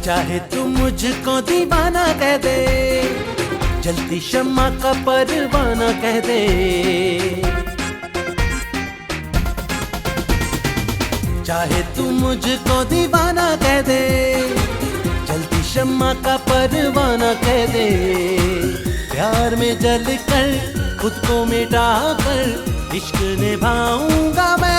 चाहे तू मुझको दीवाना कह दे, जलती शम्मा का परवाना कह दे। चाहे तू मुझको दीवाना कह दे, जलती शम्मा का परवाना कह दे। प्यार में जल कर खुद को मिटा कर इश्क निभाऊंगा मैं।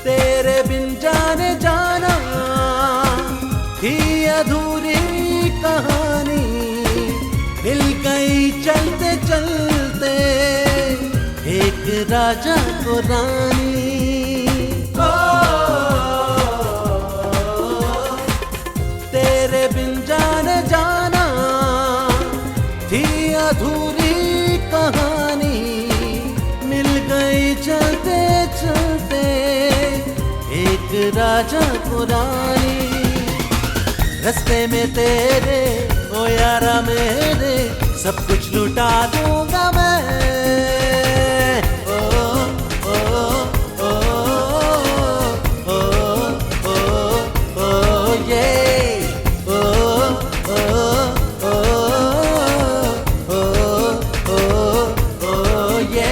तेरे बिन जाने जाना ही अधूरी कहानी, मिल गई चलते चलते एक राजा को रानी। तेरे बिन जाने जाना थी अधूरी कहानी, मिल गई चलते चलते एक राजा को रानी। रस्ते में तेरे ओ यारा मेरे सब कुछ लुटा दूंगा मैं। ओ ओ ओ ओ ओ ओ ये ओ ओ ओ ओ ओ ओ ये।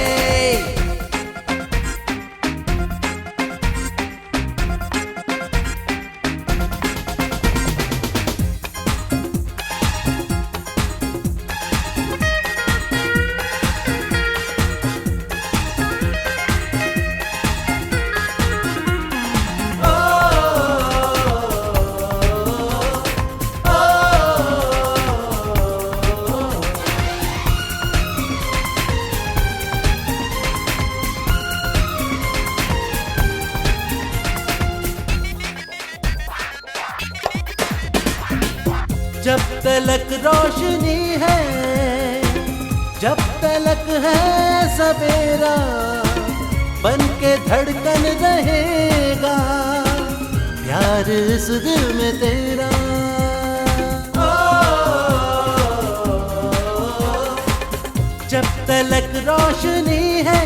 जब तलक रोशनी है, जब तलक है सवेरा, बन के धड़कन रहेगा प्यार इस दिल में तेरा। जब तलक रोशनी है,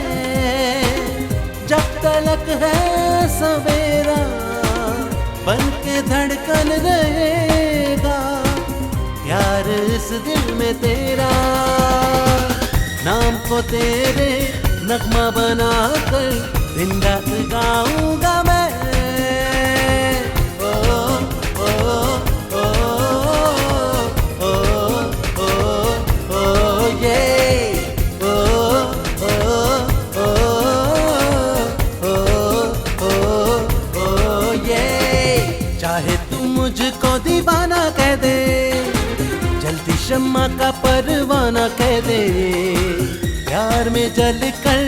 जब तलक है सवेरा, बन के धड़कन रहेगा प्यार इस दिल में तेरा। नाम को तेरे नगमा बना कर दिन रात गाऊंगा मैं। ओ ओ ओ ओ ओ ओ ये ओ ओ ओ ओ ओ ओ ये। चाहे तू मुझको दीवाना कह दे, जलती शम्मा का परवाना कह दे। प्यार में जल कर